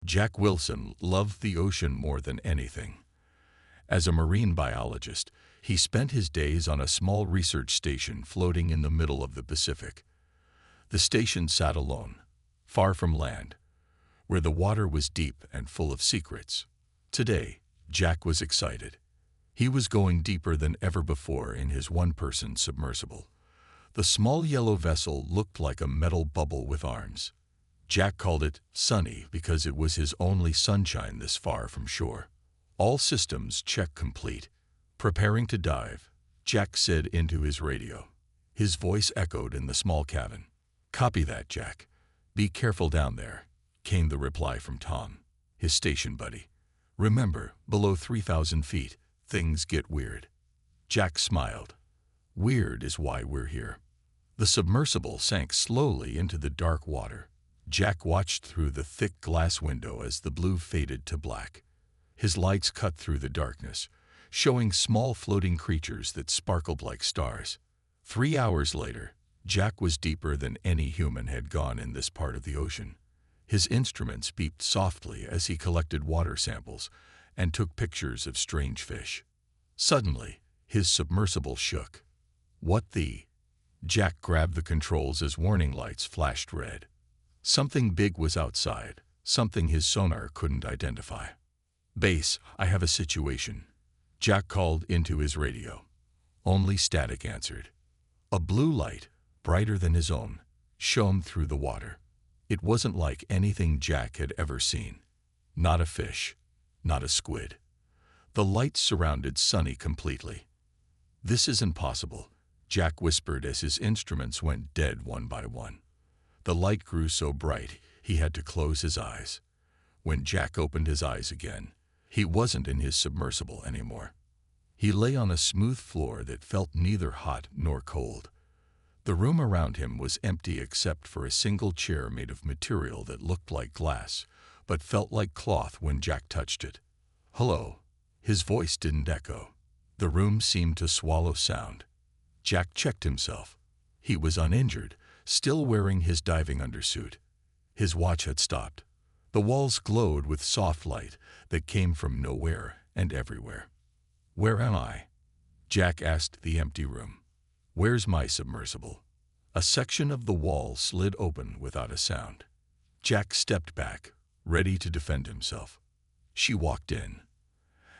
Jack Wilson loved the ocean more than anything. As a marine biologist, he spent his days on a small research station floating in the middle of the Pacific. The station sat alone, far from land, where the water was deep and full of secrets. Today, Jack was excited. He was going deeper than ever before in his one-person submersible. The small yellow vessel looked like a metal bubble with arms. Jack called it Sunny because it was his only sunshine this far from shore. All systems check complete. Preparing to dive, Jack said into his radio. His voice echoed in the small cabin. "Copy that, Jack. Be careful down there," came the reply from Tom, his station buddy. "Remember, below 3,000 feet, things get weird." Jack smiled. Weird is why we're here. The submersible sank slowly into the dark water. Jack watched through the thick glass window as the blue faded to black. His lights cut through the darkness, showing small floating creatures that sparkled like stars. 3 hours later, Jack was deeper than any human had gone in this part of the ocean. His instruments beeped softly as he collected water samples and took pictures of strange fish. Suddenly, his submersible shook. "What the?" Jack grabbed the controls as warning lights flashed red. Something big was outside, something his sonar couldn't identify. "Base, I have a situation," Jack called into his radio. Only static answered. A blue light, brighter than his own, shone through the water. It wasn't like anything Jack had ever seen. Not a fish, not a squid. The light surrounded Sunny completely. "This isn't possible," Jack whispered as his instruments went dead one by one. The light grew so bright he had to close his eyes. When Jack opened his eyes again, he wasn't in his submersible anymore. He lay on a smooth floor that felt neither hot nor cold. The room around him was empty except for a single chair made of material that looked like glass, but felt like cloth when Jack touched it. "Hello." His voice didn't echo. The room seemed to swallow sound. Jack checked himself. He was uninjured, still wearing his diving undersuit. His watch had stopped. The walls glowed with soft light that came from nowhere and everywhere. "Where am I?" Jack asked the empty room. "Where's my submersible?" A section of the wall slid open without a sound. Jack stepped back, ready to defend himself. She walked in.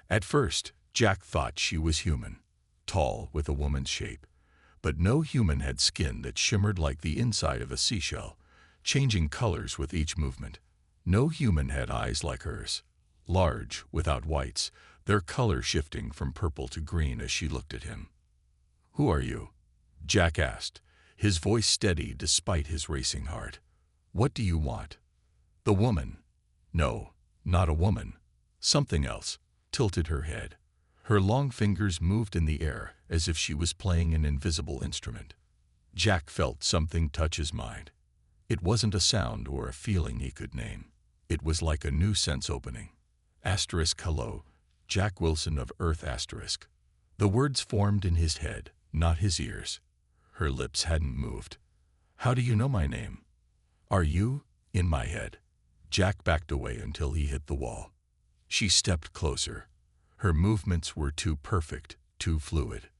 At first, Jack thought she was human, tall with a woman's shape. But no human had skin that shimmered like the inside of a seashell, changing colors with each movement. No human had eyes like hers, large, without whites, their color shifting from purple to green as she looked at him. "Who are you?" Jack asked, his voice steady despite his racing heart. "What do you want?" The woman, no, not a woman, something else, tilted her head. Her long fingers moved in the air as if she was playing an invisible instrument. Jack felt something touch his mind. It wasn't a sound or a feeling he could name. It was like a new sense opening. Hello, Jack Wilson of Earth *. The words formed in his head, not his ears. Her lips hadn't moved. "How do you know my name?" "Are you in my head?" Jack backed away until he hit the wall. She stepped closer. Her movements were too perfect, too fluid.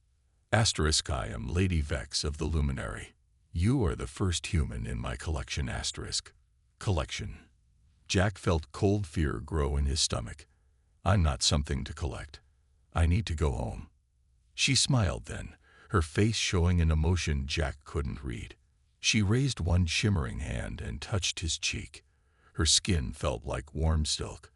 "I am Lady Vex of the Luminary. You are the first human in my collection *. Collection." Jack felt cold fear grow in his stomach. "I'm not something to collect. I need to go home." She smiled then, her face showing an emotion Jack couldn't read. She raised one shimmering hand and touched his cheek. Her skin felt like warm silk.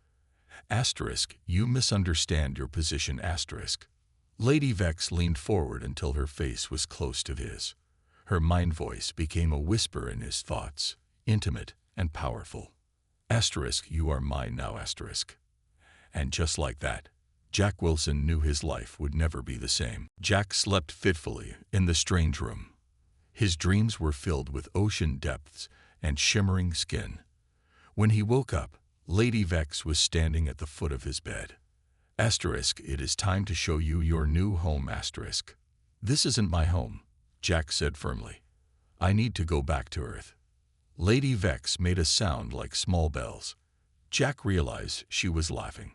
"You misunderstand your position *. Lady Vex leaned forward until her face was close to his. Her mind voice became a whisper in his thoughts, intimate and powerful. "You are mine now *. And just like that, Jack Wilson knew his life would never be the same. Jack slept fitfully in the strange room. His dreams were filled with ocean depths and shimmering skin. When he woke up, Lady Vex was standing at the foot of his bed. "It is time to show you your new home *. "This isn't my home," Jack said firmly. "I need to go back to Earth." Lady Vex made a sound like small bells. Jack realized she was laughing.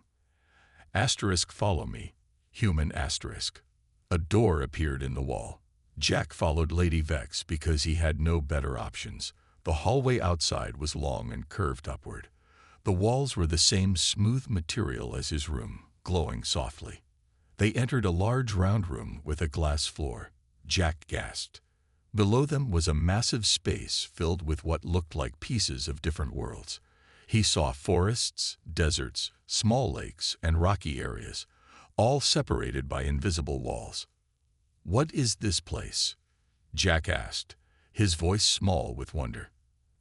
Asterisk, follow me. Human asterisk. A door appeared in the wall. Jack followed Lady Vex because he had no better options. The hallway outside was long and curved upward. The walls were the same smooth material as his room, glowing softly. They entered a large round room with a glass floor. Jack gasped. Below them was a massive space filled with what looked like pieces of different worlds. He saw forests, deserts, small lakes, and rocky areas, all separated by invisible walls. "What is this place?" Jack asked, his voice small with wonder.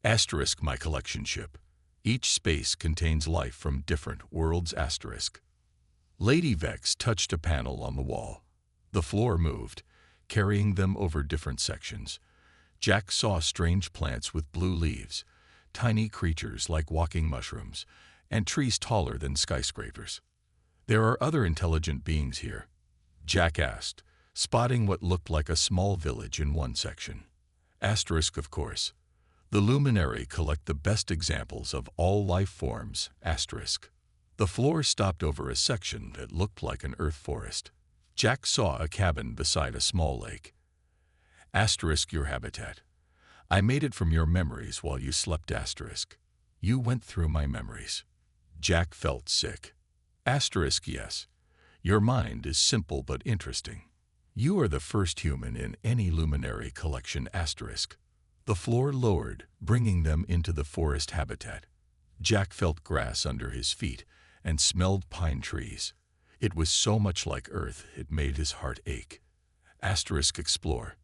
Asterisk, my collection ship. Each space contains life from different worlds asterisk. Lady Vex touched a panel on the wall. The floor moved, carrying them over different sections. Jack saw strange plants with blue leaves, tiny creatures like walking mushrooms, and trees taller than skyscrapers. "There are other intelligent beings here?" Jack asked, spotting what looked like a small village in one section. Asterisk, of course. The Luminary collect the best examples of all life forms asterisk. The floor stopped over a section that looked like an earth forest. Jack saw a cabin beside a small lake. Asterisk, your habitat. I made it from your memories while you slept asterisk. You went through my memories. Jack felt sick. Asterisk, yes. Your mind is simple but interesting. You are the first human in any Luminary collection asterisk. The floor lowered, bringing them into the forest habitat. Jack felt grass under his feet and smelled pine trees. It was so much like Earth it made his heart ache. Asterisk, explore.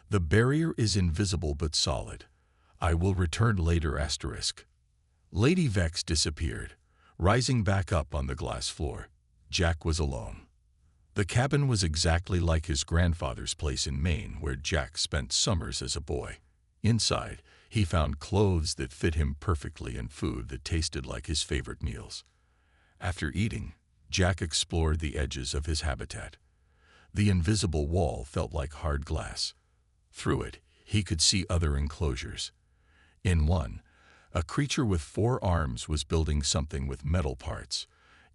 The barrier is invisible but solid. I will return later asterisk. Lady Vex disappeared, rising back up on the glass floor. Jack was alone. The cabin was exactly like his grandfather's place in Maine, where Jack spent summers as a boy. Inside, he found clothes that fit him perfectly and food that tasted like his favorite meals. After eating, Jack explored the edges of his habitat. The invisible wall felt like hard glass. Through it, he could see other enclosures. In one, a creature with 4 arms was building something with metal parts.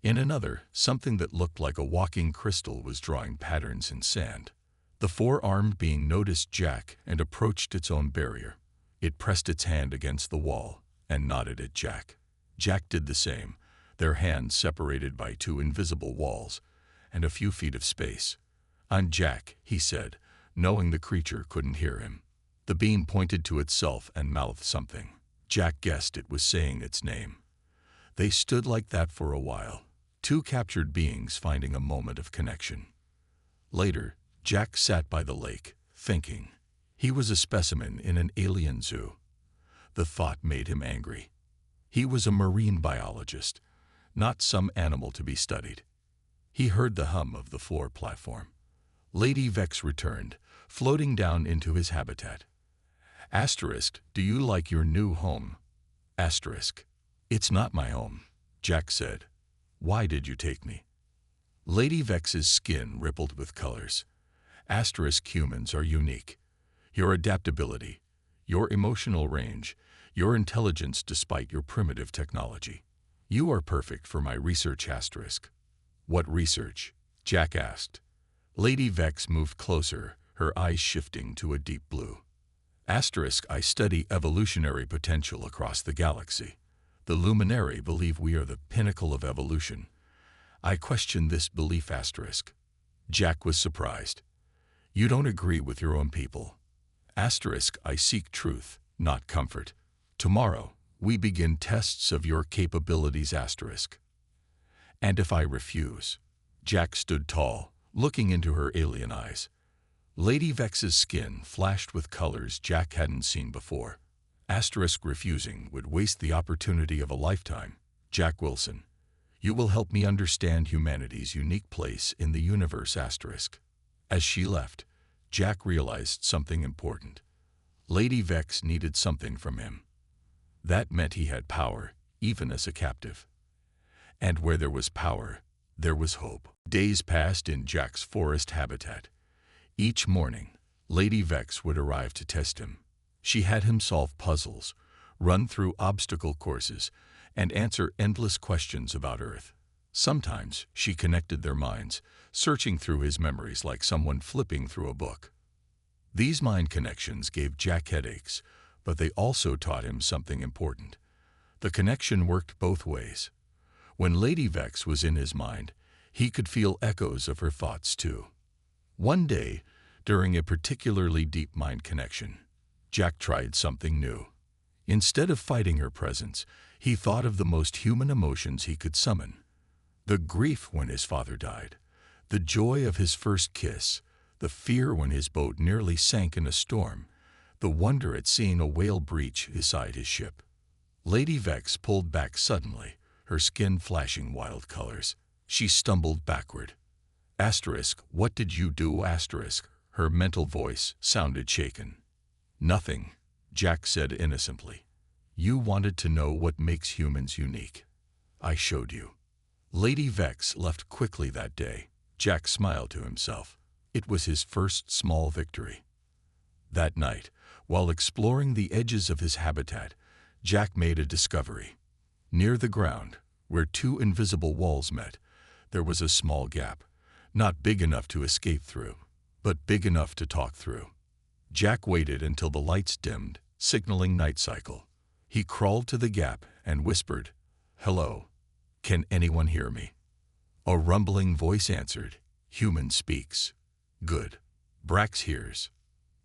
In another, something that looked like a walking crystal was drawing patterns in sand. The 4-armed being noticed Jack and approached its own barrier. It pressed its hand against the wall and nodded at Jack. Jack did the same, their hands separated by 2 invisible walls and a few feet of space. "I'm Jack," he said, knowing the creature couldn't hear him. The being pointed to itself and mouthed something. Jack guessed it was saying its name. They stood like that for a while, 2 captured beings finding a moment of connection. Later, Jack sat by the lake, thinking. He was a specimen in an alien zoo. The thought made him angry. He was a marine biologist, not some animal to be studied. He heard the hum of the floor platform. Lady Vex returned, floating down into his habitat. Asterisk, do you like your new home? Asterisk, it's not my home, Jack said. Why did you take me? Lady Vex's skin rippled with colors. Asterisk, humans are unique. Your adaptability, your emotional range, your intelligence despite your primitive technology. You are perfect for my research asterisk. What research? Jack asked. Lady Vex moved closer, her eyes shifting to a deep blue. Asterisk, I study evolutionary potential across the galaxy. The Luminary believe we are the pinnacle of evolution. I question this belief asterisk. Jack was surprised. You don't agree with your own people. Asterisk, I seek truth, not comfort. Tomorrow, we begin tests of your capabilities asterisk. And if I refuse? Jack stood tall, looking into her alien eyes. Lady Vex's skin flashed with colors Jack hadn't seen before. Asterisk, refusing would waste the opportunity of a lifetime. Jack Wilson, you will help me understand humanity's unique place in the universe asterisk. As she left, Jack realized something important. Lady Vex needed something from him. That meant he had power, even as a captive. And where there was power, there was hope. Days passed in Jack's forest habitat. Each morning, Lady Vex would arrive to test him. She had him solve puzzles, run through obstacle courses, and answer endless questions about Earth. Sometimes she connected their minds, searching through his memories like someone flipping through a book. These mind connections gave Jack headaches, but they also taught him something important. The connection worked both ways. When Lady Vex was in his mind, he could feel echoes of her thoughts too. One day, during a particularly deep mind connection, Jack tried something new. Instead of fighting her presence, he thought of the most human emotions he could summon. The grief when his father died, the joy of his first kiss, the fear when his boat nearly sank in a storm, the wonder at seeing a whale breach beside his ship. Lady Vex pulled back suddenly, her skin flashing wild colors. She stumbled backward. Asterisk, what did you do? Asterisk, her mental voice sounded shaken. Nothing, Jack said innocently. You wanted to know what makes humans unique. I showed you. Lady Vex left quickly that day. Jack smiled to himself. It was his first small victory. That night, while exploring the edges of his habitat, Jack made a discovery. Near the ground, where two invisible walls met, there was a small gap, not big enough to escape through, but big enough to talk through. Jack waited until the lights dimmed, signaling night cycle. He crawled to the gap and whispered, "Hello. Can anyone hear me?" A rumbling voice answered, "Human speaks." Good. Brax hears.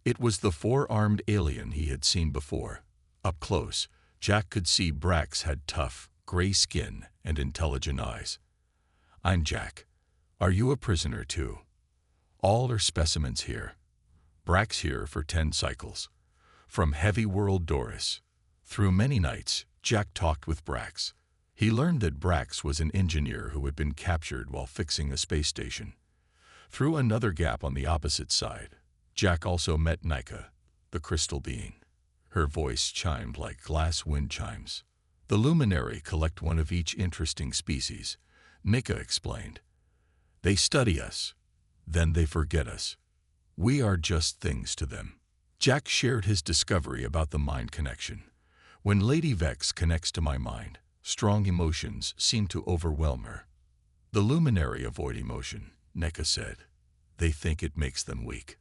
It was the four-armed alien he had seen before. Up close, Jack could see Brax had tough, gray skin and intelligent eyes. I'm Jack. Are you a prisoner too? All are specimens here. Brax here for 10 cycles. From Heavy World Doris. Through many nights, Jack talked with Brax. He learned that Brax was an engineer who had been captured while fixing a space station. Through another gap on the opposite side, Jack also met Nika, the crystal being. Her voice chimed like glass wind chimes. The luminary collect one of each interesting species, Nika explained. They study us, then they forget us. We are just things to them. Jack shared his discovery about the mind connection. When Lady Vex connects to my mind, strong emotions seem to overwhelm her. The luminary avoid emotion, Nika said. They think it makes them weak.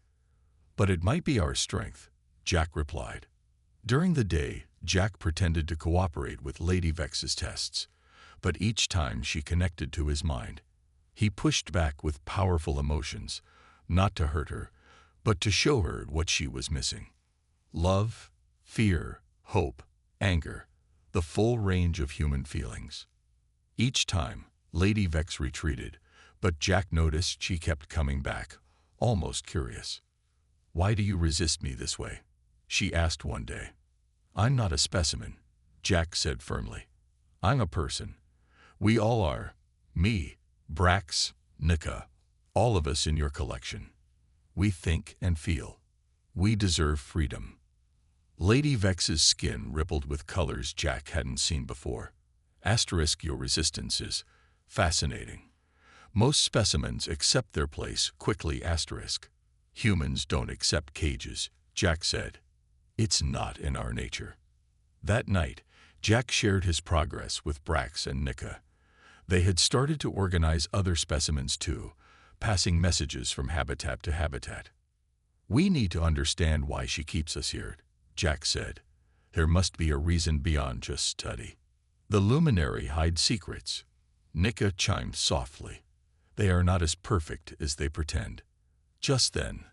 But it might be our strength, Jack replied. During the day, Jack pretended to cooperate with Lady Vex's tests, but each time she connected to his mind, he pushed back with powerful emotions, not to hurt her, but to show her what she was missing. Love, fear, hope, anger, the full range of human feelings. Each time, Lady Vex retreated, but Jack noticed she kept coming back, almost curious. Why do you resist me this way? She asked one day. I'm not a specimen, Jack said firmly. I'm a person. We all are. Me, Brax, Nika, all of us in your collection. We think and feel. We deserve freedom. Lady Vex's skin rippled with colors Jack hadn't seen before. Asterisk, your resistance is fascinating. Most specimens accept their place quickly. Asterisk. Humans don't accept cages, Jack said. It's not in our nature. That night, Jack shared his progress with Brax and Nika. They had started to organize other specimens too, passing messages from habitat to habitat. We need to understand why she keeps us here, Jack said. There must be a reason beyond just study. The luminary hides secrets. Nika chimed softly. They are not as perfect as they pretend. Just then,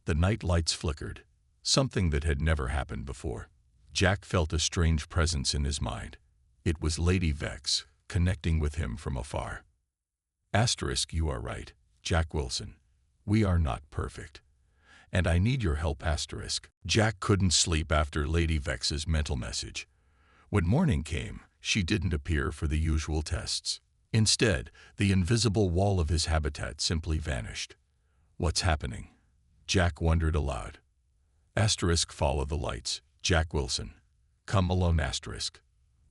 the night lights flickered, something that had never happened before. Jack felt a strange presence in his mind. It was Lady Vex, connecting with him from afar. Asterisk, you are right, Jack Wilson. We are not perfect. And I need your help. Asterisk. Jack couldn't sleep after Lady Vex's mental message. When morning came, she didn't appear for the usual tests. Instead, the invisible wall of his habitat simply vanished. What's happening? Jack wondered aloud. Asterisk, follow the lights, Jack Wilson. Come alone. Asterisk.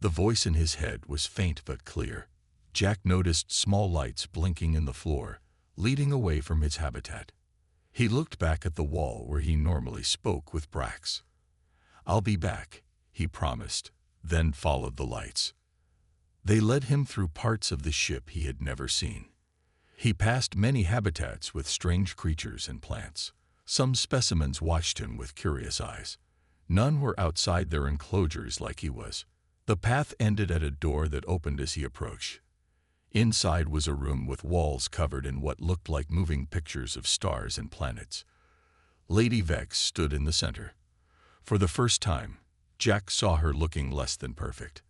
The voice in his head was faint but clear. Jack noticed small lights blinking in the floor, leading away from his habitat. He looked back at the wall where he normally spoke with Brax. I'll be back, he promised, then followed the lights. They led him through parts of the ship he had never seen. He passed many habitats with strange creatures and plants. Some specimens watched him with curious eyes. None were outside their enclosures like he was. The path ended at a door that opened as he approached. Inside was a room with walls covered in what looked like moving pictures of stars and planets. Lady Vex stood in the center. For the first time, Jack saw her looking less than perfect.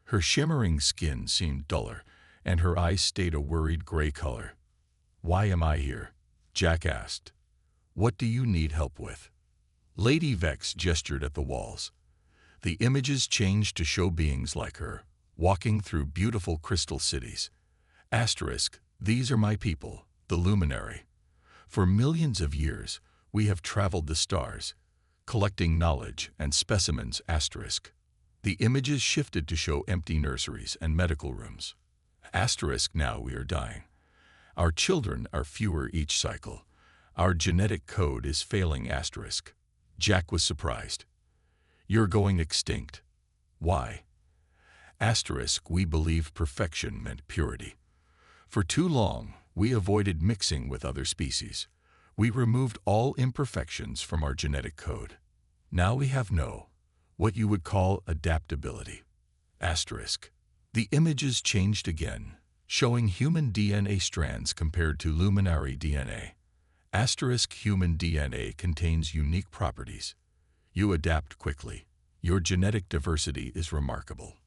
Her shimmering skin seemed duller, and her eyes stayed a worried gray color. "Why am I here?" Jack asked. "What do you need help with?" Lady Vex gestured at the walls. The images changed to show beings like her, walking through beautiful crystal cities. Asterisk, "These are my people, the Luminary. For millions of years, we have traveled the stars, collecting knowledge and specimens." Asterisk. The images shifted to show empty nurseries and medical rooms. Asterisk, "Now we are dying. Our children are fewer each cycle. Our genetic code is failing." Asterisk. Jack was surprised. "You're going extinct." "Why?" Asterisk, "We believed perfection meant purity. For too long, we avoided mixing with other species. We removed all imperfections from our genetic code. Now we have what you would call adaptability." Asterisk. The images changed again, showing human DNA strands compared to luminary DNA. Asterisk, "Human DNA contains unique properties. You adapt quickly. Your genetic diversity is remarkable.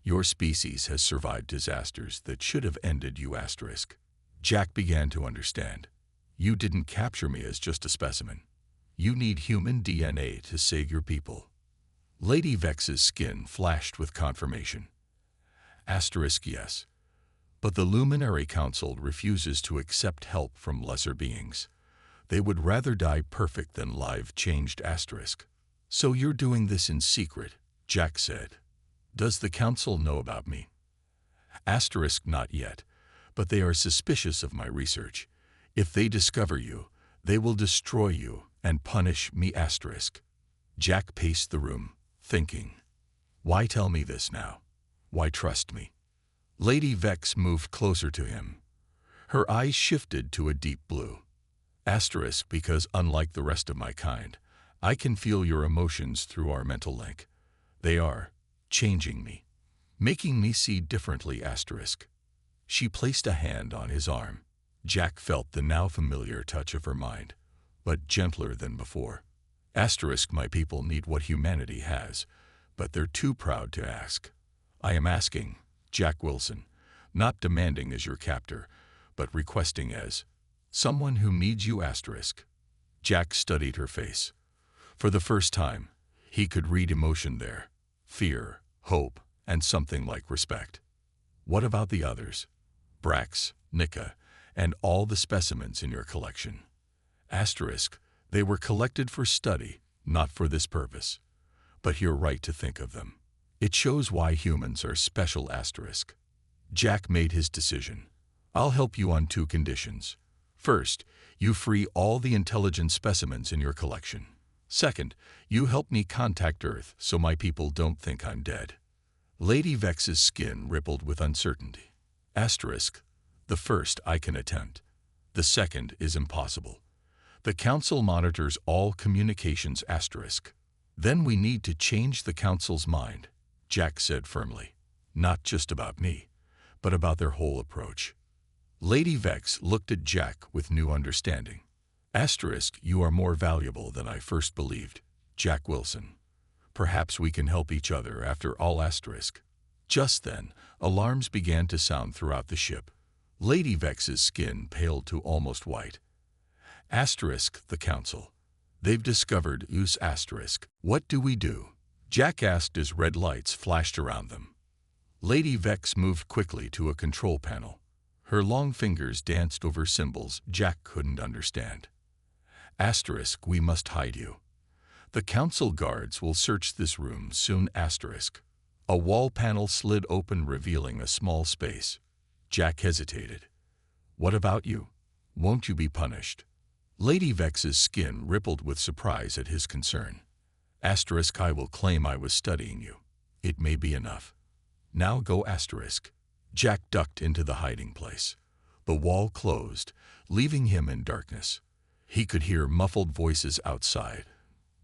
Your species has survived disasters that should have ended you." Asterisk. Jack began to understand. "You didn't capture me as just a specimen. You need human DNA to save your people." Lady Vex's skin flashed with confirmation. Asterisk, "Yes. But the Luminary Council refuses to accept help from lesser beings. They would rather die perfect than live changed." Asterisk. "So you're doing this in secret," Jack said. "Does the council know about me?" Asterisk, "Not yet, but they are suspicious of my research. If they discover you, they will destroy you and punish me." Asterisk. Jack paced the room, thinking, "Why tell me this now? Why trust me?" Lady Vex moved closer to him. Her eyes shifted to a deep blue. Asterisk, "Because unlike the rest of my kind, I can feel your emotions through our mental link. They are changing me, making me see differently." Asterisk. She placed a hand on his arm. Jack felt the now familiar touch of her mind, but gentler than before. Asterisk, "My people need what humanity has, but they're too proud to ask. I am asking, Jack Wilson, not demanding as your captor, but requesting as someone who needs you." Asterisk. Jack studied her face. For the first time, he could read emotion there: fear, hope, and something like respect. "What about the others? Brax, Nika, and all the specimens in your collection?" Asterisk, "They were collected for study, not for this purpose. But you're right to think of them. It shows why humans are special." Asterisk. Jack made his decision. "I'll help you on 2 conditions. First, you free all the intelligent specimens in your collection. Second, you help me contact Earth so my people don't think I'm dead." Lady Vex's skin rippled with uncertainty. Asterisk, "The first I can attempt. The second is impossible. The Council monitors all communications." Asterisk. "Then we need to change the Council's mind," Jack said firmly. "Not just about me, but about their whole approach." Lady Vex looked at Jack with new understanding. Asterisk, "You are more valuable than I first believed, Jack Wilson. Perhaps we can help each other after all." Asterisk. Just then, alarms began to sound throughout the ship. Lady Vex's skin paled to almost white. Asterisk, "The Council. They've discovered use." Asterisk. "What do we do?" Jack asked as red lights flashed around them. Lady Vex moved quickly to a control panel. Her long fingers danced over symbols Jack couldn't understand. Asterisk, "We must hide you. The Council guards will search this room soon." Asterisk. A wall panel slid open, revealing a small space. Jack hesitated. "What about you? Won't you be punished?" Lady Vex's skin rippled with surprise at his concern. Asterisk, "I will claim I was studying you. It may be enough. Now go." Asterisk. Jack ducked into the hiding place. The wall closed, leaving him in darkness. He could hear muffled voices outside,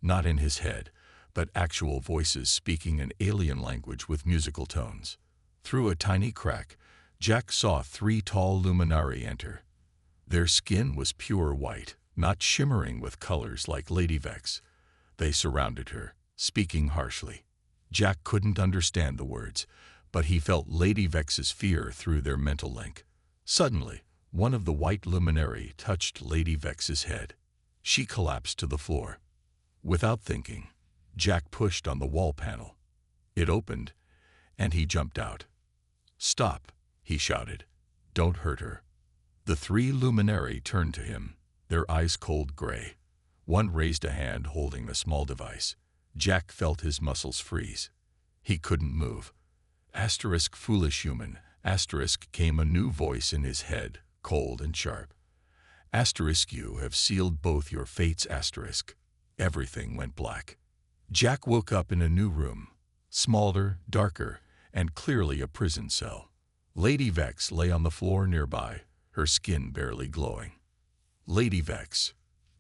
not in his head, but actual voices speaking an alien language with musical tones. Through a tiny crack, Jack saw 3 tall luminari enter. Their skin was pure white, not shimmering with colors like Lady Vex. They surrounded her, speaking harshly. Jack couldn't understand the words, but he felt Lady Vex's fear through their mental link. Suddenly, one of the white luminari touched Lady Vex's head. She collapsed to the floor. Without thinking, Jack pushed on the wall panel. It opened, and he jumped out. "Stop," he shouted. "Don't hurt her." The 3 luminari turned to him, their eyes cold gray. One raised a hand holding a small device. Jack felt his muscles freeze. He couldn't move. Asterisk foolish human. Asterisk came a new voice in his head, cold and sharp. Asterisk you have sealed both your fates. Asterisk. Everything went black. Jack woke up in a new room, smaller, darker, and clearly a prison cell. Lady Vex lay on the floor nearby, her skin barely glowing. "Lady Vex."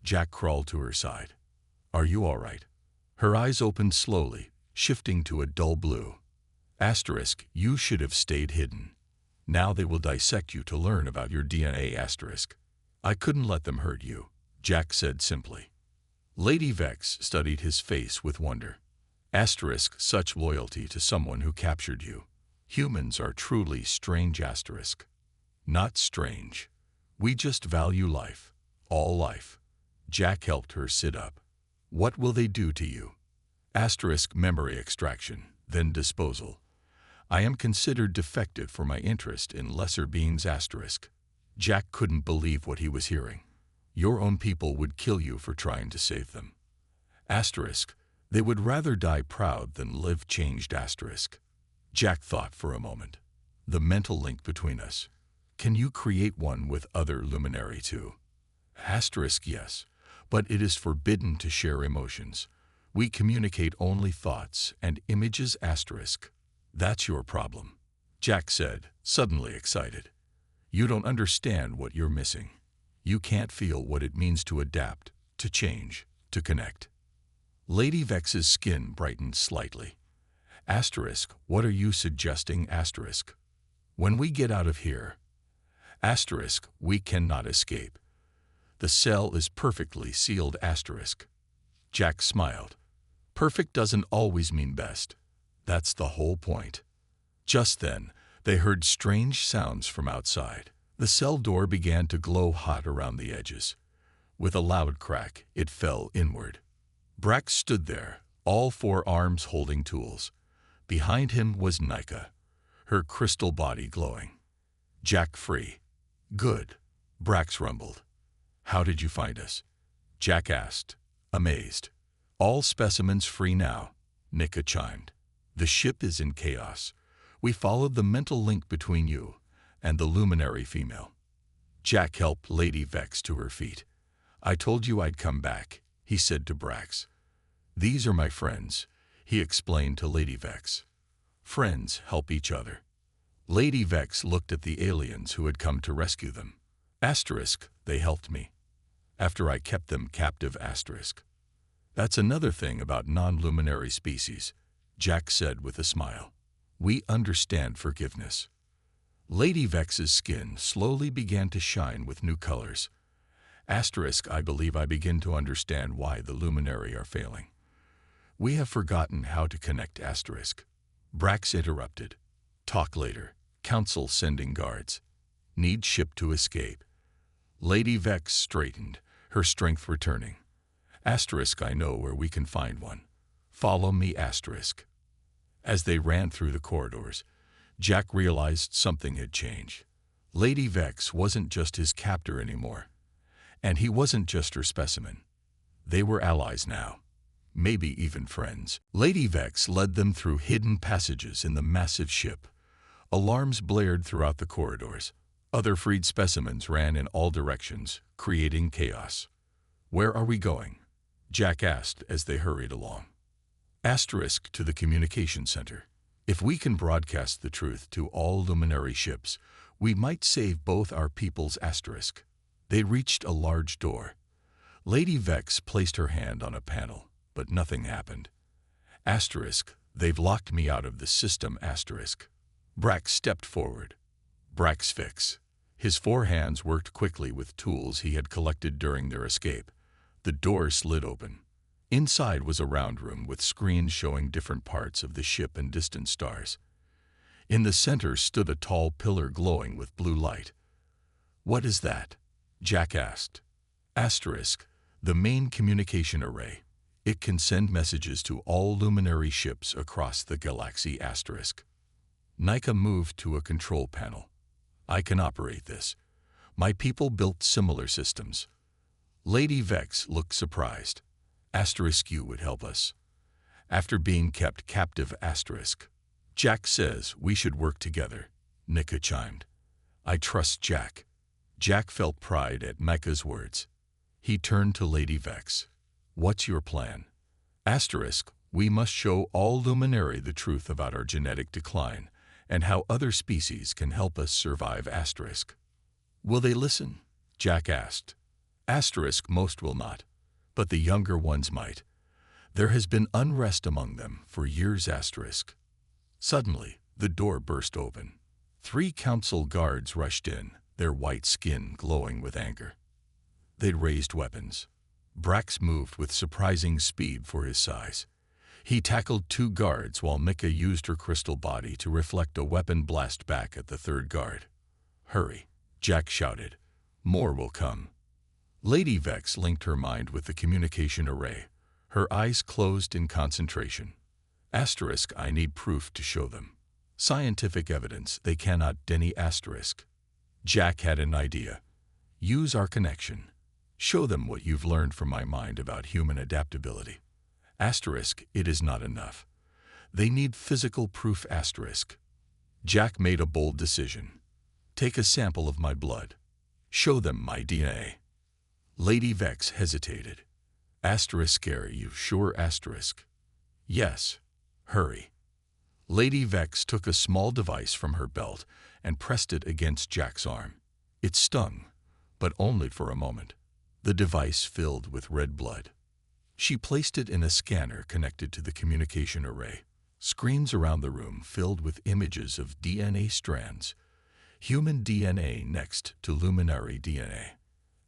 Jack crawled to her side. "Are you all right?" Her eyes opened slowly, shifting to a dull blue. Asterisk, you should have stayed hidden. Now they will dissect you to learn about your DNA. Asterisk. I couldn't let them hurt you, Jack said simply. Lady Vex studied his face with wonder. Asterisk, such loyalty to someone who captured you. Humans are truly strange. Asterisk. Not strange. We just value life. All life. Jack helped her sit up. What will they do to you? Asterisk, memory extraction, then disposal. I am considered defective for my interest in lesser beings. Asterisk. Jack couldn't believe what he was hearing. Your own people would kill you for trying to save them. Asterisk. They would rather die proud than live changed. Asterisk. Jack thought for a moment. The mental link between us. Can you create one with other luminary too? Asterisk, yes, but it is forbidden to share emotions. We communicate only thoughts and images. Asterisk. That's your problem, Jack said, suddenly excited. You don't understand what you're missing. You can't feel what it means to adapt, to change, to connect. Lady Vex's skin brightened slightly. Asterisk, what are you suggesting? Asterisk. When we get out of here. Asterisk, we cannot escape. The cell is perfectly sealed. Asterisk. Jack smiled. Perfect doesn't always mean best. That's the whole point. Just then, they heard strange sounds from outside. The cell door began to glow hot around the edges. With a loud crack, it fell inward. Brax stood there, all 4 arms holding tools. Behind him was Nika, her crystal body glowing. Jack free. Good, Brax rumbled. How did you find us? Jack asked, amazed. All specimens free now, Nika chimed. The ship is in chaos. We followed the mental link between you and the luminary female. Jack helped Lady Vex to her feet. I told you I'd come back, he said to Brax. These are my friends, he explained to Lady Vex. Friends help each other. Lady Vex looked at the aliens who had come to rescue them. Asterisk, they helped me. After I kept them captive. Asterisk. That's another thing about non-luminary species, Jack said with a smile. We understand forgiveness. Lady Vex's skin slowly began to shine with new colors. Asterisk, I believe I begin to understand why the luminary are failing. We have forgotten how to connect. Asterisk. Brax interrupted. Talk later. Council sending guards. Need ship to escape. Lady Vex straightened, her strength returning. Asterisk, I know where we can find one. Follow me. Asterisk. As they ran through the corridors, Jack realized something had changed. Lady Vex wasn't just his captor anymore. And he wasn't just her specimen. They were allies now. Maybe even friends. Lady Vex led them through hidden passages in the massive ship. Alarms blared throughout the corridors. Other freed specimens ran in all directions, creating chaos. Where are we going? Jack asked as they hurried along. Asterisk, to the communication center. If we can broadcast the truth to all luminary ships, we might save both our peoples. Asterisk. They reached a large door. Lady Vex placed her hand on a panel, but nothing happened. Asterisk. They've locked me out of the system. Asterisk. Brax stepped forward. Brax fix. His 4 hands worked quickly with tools he had collected during their escape. The door slid open. Inside was a round room with screens showing different parts of the ship and distant stars. In the center stood a tall pillar glowing with blue light. "What is that?" Jack asked. Asterisk. The main communication array. It can send messages to all luminary ships across the galaxy. Asterisk. Nika moved to a control panel. "I can operate this. My people built similar systems." Lady Vex looked surprised. Asterisk. You would help us. After being kept captive. Asterisk. Jack says we should work together, Nika chimed. I trust Jack. Jack felt pride at Nika's words. He turned to Lady Vex. What's your plan? Asterisk. We must show all luminary the truth about our genetic decline and how other species can help us survive. Asterisk. Will they listen? Jack asked. Asterisk. Most will not, but the younger ones might. There has been unrest among them for years. Asterisk. Suddenly, the door burst open. 3 council guards rushed in, their white skin glowing with anger. They'd raised weapons. Brax moved with surprising speed for his size. He tackled 2 guards while Nika used her crystal body to reflect a weapon blast back at the 3rd guard. Hurry, Jack shouted. More will come. Lady Vex linked her mind with the communication array. Her eyes closed in concentration. Asterisk. I need proof to show them. Scientific evidence they cannot deny. Asterisk. Jack had an idea. Use our connection. Show them what you've learned from my mind about human adaptability. Asterisk. It is not enough. They need physical proof. Asterisk. Jack made a bold decision. Take a sample of my blood. Show them my DNA. Lady Vex hesitated. Asterisk. Are you sure? Asterisk. Yes. Hurry. Lady Vex took a small device from her belt and pressed it against Jack's arm. It stung, but only for a moment. The device filled with red blood. She placed it in a scanner connected to the communication array. Screens around the room filled with images of DNA strands. Human DNA next to luminary DNA.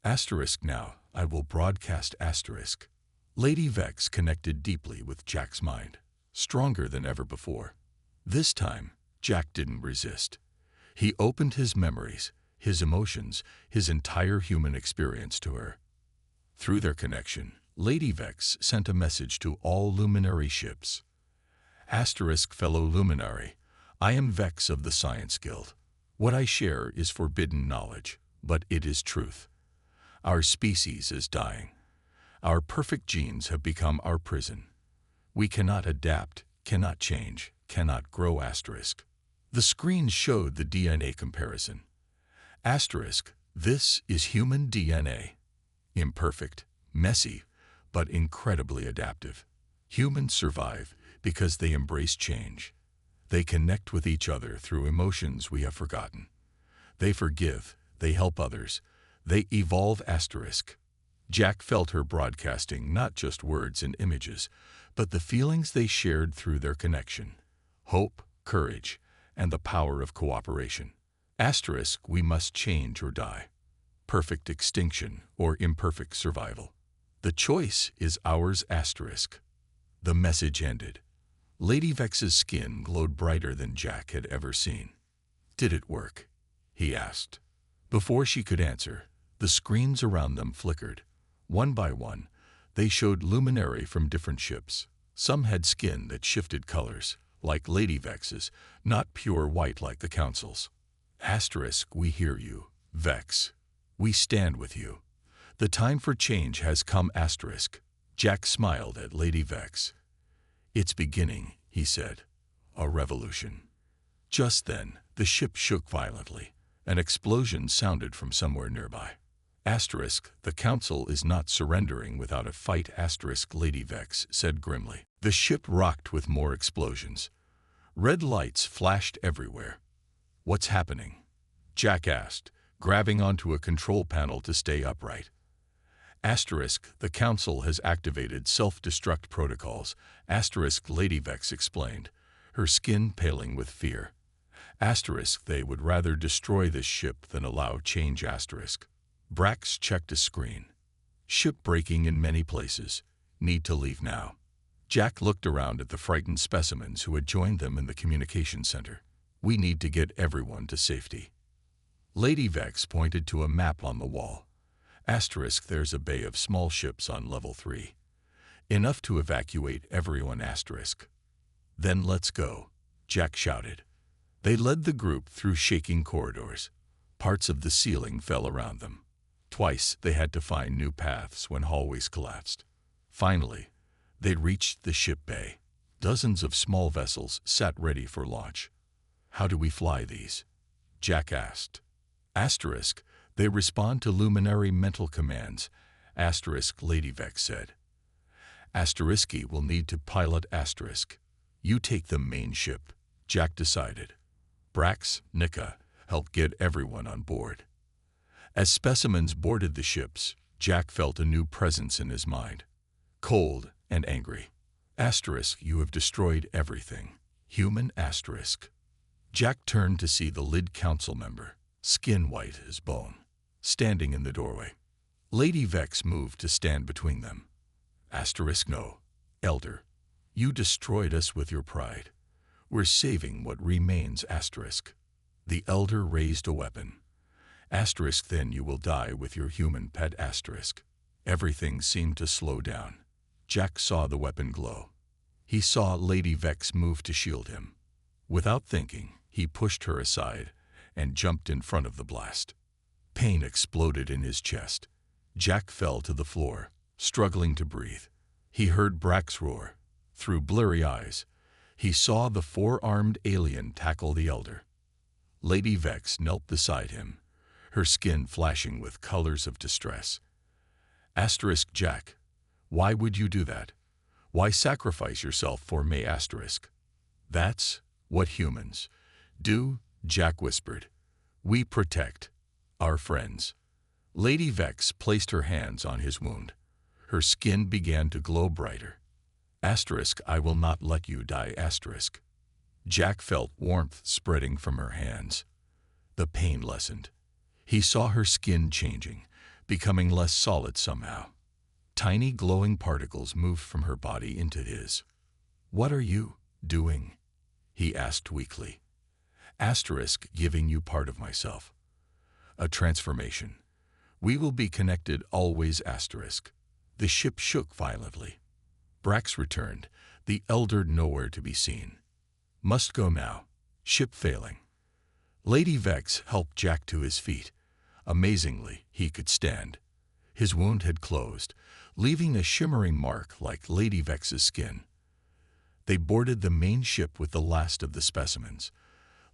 Asterisk. Now, I will broadcast. Asterisk. Lady Vex connected deeply with Jack's mind, stronger than ever before. This time, Jack didn't resist. He opened his memories, his emotions, his entire human experience to her. Through their connection, Lady Vex sent a message to all luminary ships. Asterisk. Fellow luminary, I am Vex of the Science Guild. What I share is forbidden knowledge, but it is truth. Our species is dying. Our perfect genes have become our prison. We cannot adapt, cannot change, cannot grow. Asterisk. The screen showed the DNA comparison. Asterisk. This is human DNA. Imperfect, messy, but incredibly adaptive. Humans survive because they embrace change. They connect with each other through emotions we have forgotten. They forgive, they help others, they evolve. Asterisk. Jack felt her broadcasting not just words and images, but the feelings they shared through their connection. Hope, courage, and the power of cooperation. Asterisk. We must change or die. Perfect extinction or imperfect survival. The choice is ours. Asterisk. The message ended. Lady Vex's skin glowed brighter than Jack had ever seen. Did it work? He asked. Before she could answer, the screens around them flickered. One by one, they showed luminary from different ships. Some had skin that shifted colors, like Lady Vex's, not pure white like the Council's. Asterisk. We hear you, Vex. We stand with you. The time for change has come. Asterisk. Jack smiled at Lady Vex. It's beginning, he said. A revolution. Just then, the ship shook violently. An explosion sounded from somewhere nearby. Asterisk. The Council is not surrendering without a fight. Asterisk. Lady Vex said grimly. The ship rocked with more explosions. Red lights flashed everywhere. "What's happening?" Jack asked, grabbing onto a control panel to stay upright. The Council has activated self-destruct protocols, Lady Vex explained, her skin paling with fear. They would rather destroy this ship than allow change. Brax checked a screen. "Ship breaking in many places. Need to leave now." Jack looked around at the frightened specimens who had joined them in the communication center. "We need to get everyone to safety." Lady Vex pointed to a map on the wall. There's a bay of small ships on level 3. Enough to evacuate everyone. "Then let's go," Jack shouted. They led the group through shaking corridors. Parts of the ceiling fell around them. Twice they had to find new paths when hallways collapsed. Finally, they'd reached the ship bay. Dozens of small vessels sat ready for launch. "How do we fly these?" Jack asked. They respond to luminary mental commands, Lady Vex said. Will need to pilot You take the main ship, Jack decided. Brax, Nika, help get everyone on board. As specimens boarded the ships, Jack felt a new presence in his mind. Cold and angry. You have destroyed everything. Human. Jack turned to see the Lid Council member, skin white as bone, standing in the doorway. Lady Vex moved to stand between them. No, Elder. You destroyed us with your pride. We're saving what remains. The Elder raised a weapon. Then you will die with your human pet. Everything seemed to slow down. Jack saw the weapon glow. He saw Lady Vex move to shield him. Without thinking, he pushed her aside and jumped in front of the blast. Pain exploded in his chest. Jack fell to the floor, struggling to breathe. He heard Brax roar. Through blurry eyes, he saw the four-armed alien tackle the Elder. Lady Vex knelt beside him, her skin flashing with colors of distress. Jack, why would you do that? Why sacrifice yourself for me? That's what humans do, Jack whispered. We protect our friends. Lady Vex placed her hands on his wound. Her skin began to glow brighter. I will not let you die. Jack felt warmth spreading from her hands. The pain lessened. He saw her skin changing, becoming less solid somehow. Tiny glowing particles moved from her body into his. What are you doing? He asked weakly. Giving you part of myself. A transformation. We will be connected always. The ship shook violently. Brax returned, the Elder nowhere to be seen. Must go now. Ship failing. Lady Vex helped Jack to his feet. Amazingly, he could stand. His wound had closed, leaving a shimmering mark like Lady Vex's skin. They boarded the main ship with the last of the specimens.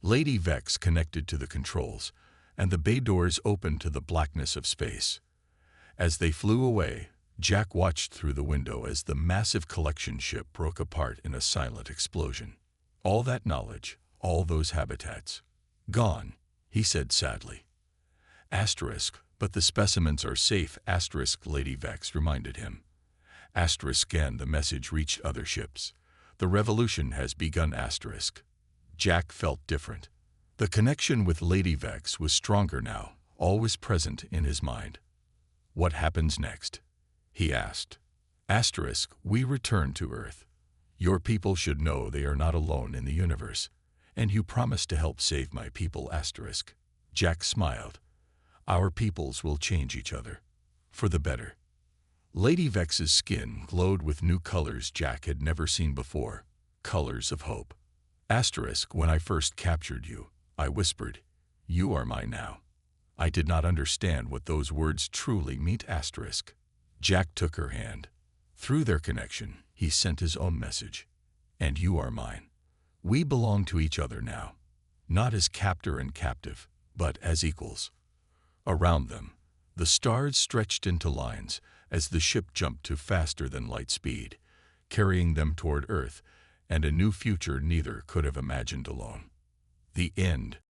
Lady Vex connected to the controls, and the bay doors opened to the blackness of space. As they flew away, Jack watched through the window as the massive collection ship broke apart in a silent explosion. All that knowledge, all those habitats, gone, he said sadly. But the specimens are safe. Lady Vex reminded him. And the message reached other ships. The revolution has begun. Jack felt different. The connection with Lady Vex was stronger now, always present in his mind. What happens next? He asked. We return to Earth. Your people should know they are not alone in the universe, and you promise to help save my people. Jack smiled. Our peoples will change each other. For the better. Lady Vex's skin glowed with new colors Jack had never seen before. Colors of hope. When I first captured you, I whispered, you are mine now. I did not understand what those words truly meant. Jack took her hand. Through their connection, he sent his own message. And you are mine. We belong to each other now. Not as captor and captive, but as equals. Around them, the stars stretched into lines as the ship jumped to faster than light speed, carrying them toward Earth and a new future neither could have imagined alone. The end.